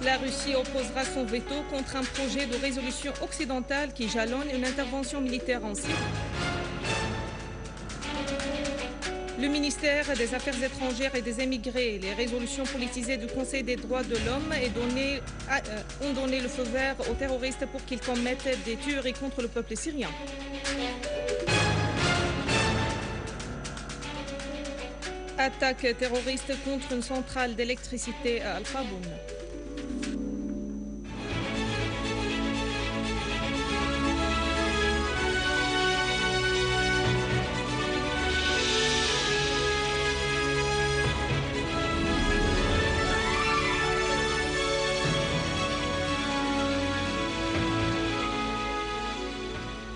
La Russie opposera son veto contre un projet de résolution occidentale qui jalonne une intervention militaire en Syrie. Le ministère des Affaires étrangères et des émigrés, les résolutions politisées du Conseil des droits de l'homme ont donné le feu vert aux terroristes pour qu'ils commettent des tueries contre le peuple syrien. Attaque terroriste contre une centrale d'électricité à Al-Faboun.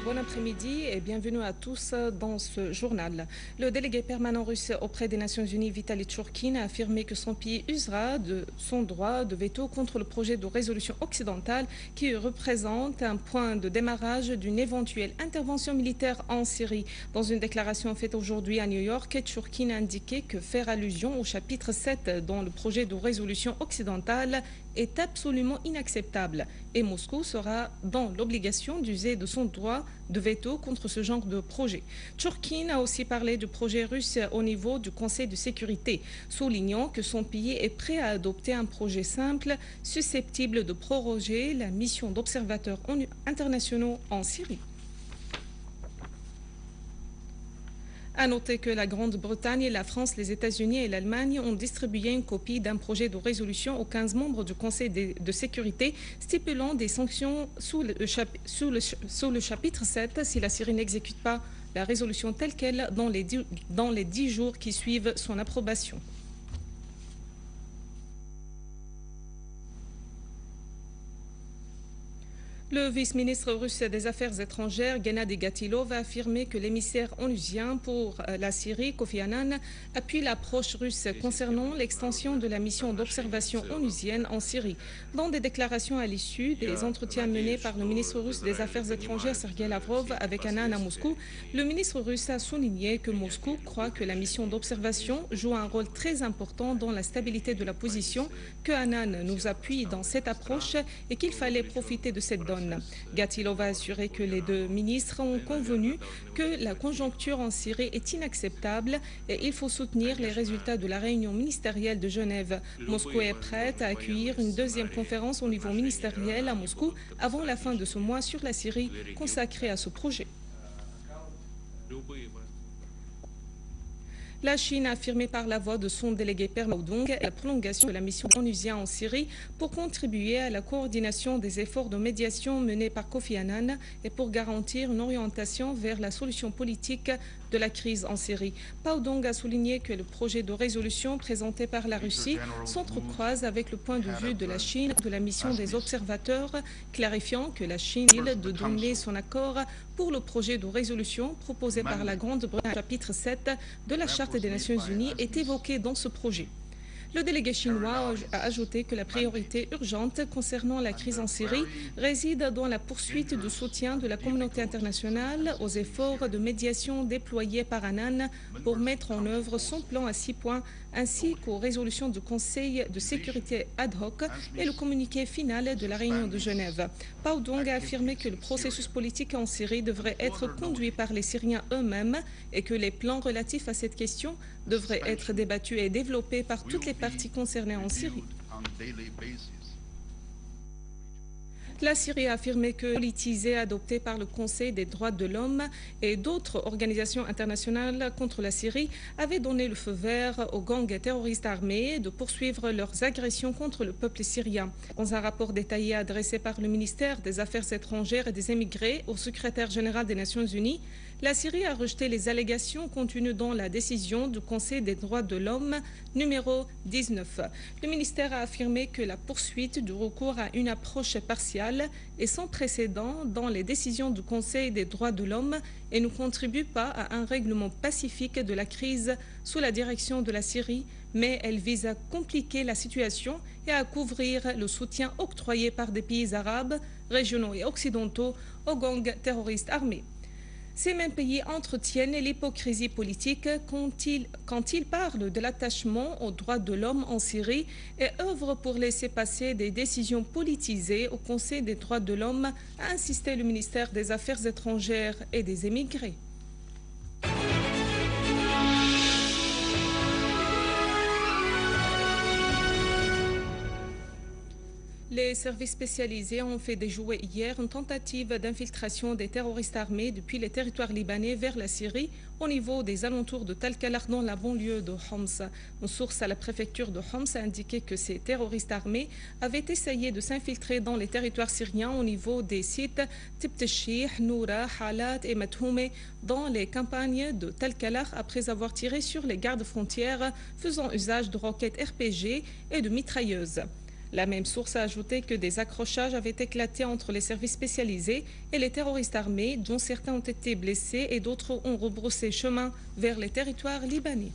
Bon après-midi et bienvenue à tous dans ce journal. Le délégué permanent russe auprès des Nations Unies, Vitaly Tchurkin, a affirmé que son pays usera de son droit de veto contre le projet de résolution occidentale qui représente un point de démarrage d'une éventuelle intervention militaire en Syrie. Dans une déclaration faite aujourd'hui à New York, Tchurkin a indiqué que faire allusion au chapitre 7 dans le projet de résolution occidentale est absolument inacceptable et Moscou sera dans l'obligation d'user de son droit de veto contre ce genre de projet. Tchurkin a aussi parlé du projet russe au niveau du Conseil de sécurité, soulignant que son pays est prêt à adopter un projet simple susceptible de proroger la mission d'observateurs internationaux en Syrie. À noter que la Grande-Bretagne, la France, les États-Unis et l'Allemagne ont distribué une copie d'un projet de résolution aux 15 membres du Conseil de sécurité stipulant des sanctions sous le chapitre 7 si la Syrie n'exécute pas la résolution telle qu'elle dans les 10 jours qui suivent son approbation. Le vice-ministre russe des Affaires étrangères, Gennady Gatilov, a affirmé que l'émissaire onusien pour la Syrie, Kofi Annan, appuie l'approche russe concernant l'extension de la mission d'observation onusienne en Syrie. Dans des déclarations à l'issue des entretiens menés par le ministre russe des Affaires étrangères, Sergei Lavrov, avec Annan à Moscou, le ministre russe a souligné que Moscou croit que la mission d'observation joue un rôle très important dans la stabilité de la position, que Annan nous appuie dans cette approche et qu'il fallait profiter de cette donne. Gatilov a assuré que les deux ministres ont convenu que la conjoncture en Syrie est inacceptable et il faut soutenir les résultats de la réunion ministérielle de Genève. Moscou est prête à accueillir une deuxième conférence au niveau ministériel à Moscou avant la fin de ce mois sur la Syrie consacrée à ce projet. La Chine a affirmé par la voix de son délégué permanent la prolongation de la mission onusienne en Syrie pour contribuer à la coordination des efforts de médiation menés par Kofi Annan et pour garantir une orientation vers la solution politique de la crise en Syrie. Pao Dong a souligné que le projet de résolution présenté par la Russie s'entrecroise avec le point de vue de la Chine de la mission des observateurs, clarifiant que la Chine de donner son accord pour le projet de résolution proposé par la Grande-Bretagne, chapitre 7 de la Charte des Nations Unies, est évoqué dans ce projet. Le délégué chinois a ajouté que la priorité urgente concernant la crise en Syrie réside dans la poursuite du soutien de la communauté internationale aux efforts de médiation déployés par Annan pour mettre en œuvre son plan à 6 points, ainsi qu'aux résolutions du Conseil de sécurité ad hoc et le communiqué final de la réunion de Genève. Pao Dong a affirmé que le processus politique en Syrie devrait être conduit par les Syriens eux-mêmes et que les plans relatifs à cette question devraient être débattus et développés par toutes les parties concernées en Syrie. La Syrie a affirmé que politisée adoptée par le Conseil des droits de l'homme et d'autres organisations internationales contre la Syrie avait donné le feu vert aux gangs terroristes armés de poursuivre leurs agressions contre le peuple syrien. Dans un rapport détaillé adressé par le ministère des Affaires étrangères et des émigrés au secrétaire général des Nations Unies, la Syrie a rejeté les allégations contenues dans la décision du Conseil des droits de l'homme numéro 19. Le ministère a affirmé que la poursuite du recours à une approche partiale est sans précédent dans les décisions du Conseil des droits de l'homme et ne contribue pas à un règlement pacifique de la crise sous la direction de la Syrie, mais elle vise à compliquer la situation et à couvrir le soutien octroyé par des pays arabes, régionaux et occidentaux aux gangs terroristes armés. Ces mêmes pays entretiennent l'hypocrisie politique quand ils parlent de l'attachement aux droits de l'homme en Syrie et œuvrent pour laisser passer des décisions politisées au Conseil des droits de l'homme, a insisté le ministère des Affaires étrangères et des émigrés. Les services spécialisés ont fait déjouer hier une tentative d'infiltration des terroristes armés depuis les territoires libanais vers la Syrie au niveau des alentours de Tal-Kalar dans la banlieue de Homs. Une source à la préfecture de Homs a indiqué que ces terroristes armés avaient essayé de s'infiltrer dans les territoires syriens au niveau des sites Tibteshih, Noura, Halat et Mathoumé dans les campagnes de Tal-Kalar après avoir tiré sur les gardes frontières faisant usage de roquettes RPG et de mitrailleuses. La même source a ajouté que des accrochages avaient éclaté entre les services spécialisés et les terroristes armés, dont certains ont été blessés et d'autres ont rebroussé chemin vers les territoires libanais.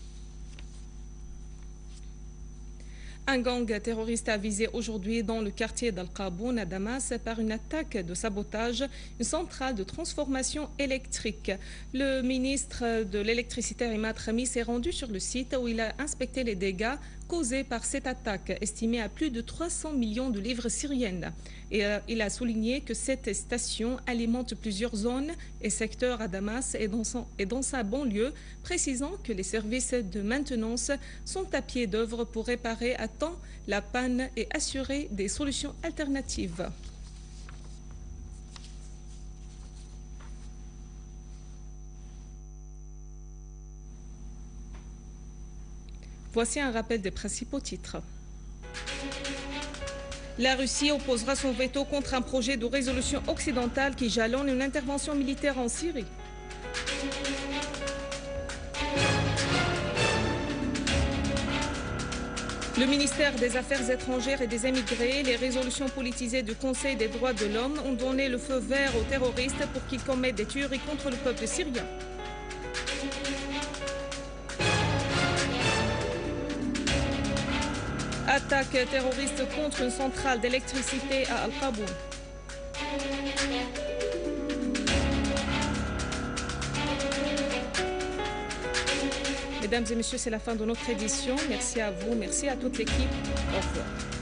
Un gang terroriste a visé aujourd'hui dans le quartier d'Al-Qaboun à Damas par une attaque de sabotage une centrale de transformation électrique. Le ministre de l'électricité Imad Khamis s'est rendu sur le site où il a inspecté les dégâts causés par cette attaque, estimée à plus de 300 millions de livres syriennes. Et il a souligné que cette station alimente plusieurs zones et secteurs à Damas et dans sa banlieue, précisant que les services de maintenance sont à pied d'œuvre pour réparer à temps la panne et assurer des solutions alternatives. Voici un rappel des principaux titres. La Russie opposera son veto contre un projet de résolution occidentale qui jalonne une intervention militaire en Syrie. Le ministère des Affaires étrangères et des émigrés, les résolutions politisées du Conseil des droits de l'homme ont donné le feu vert aux terroristes pour qu'ils commettent des tueries contre le peuple syrien. Attaque terroriste contre une centrale d'électricité à Al-Qaboun. Mesdames et messieurs, c'est la fin de notre édition. Merci à vous, merci à toute l'équipe. Au revoir.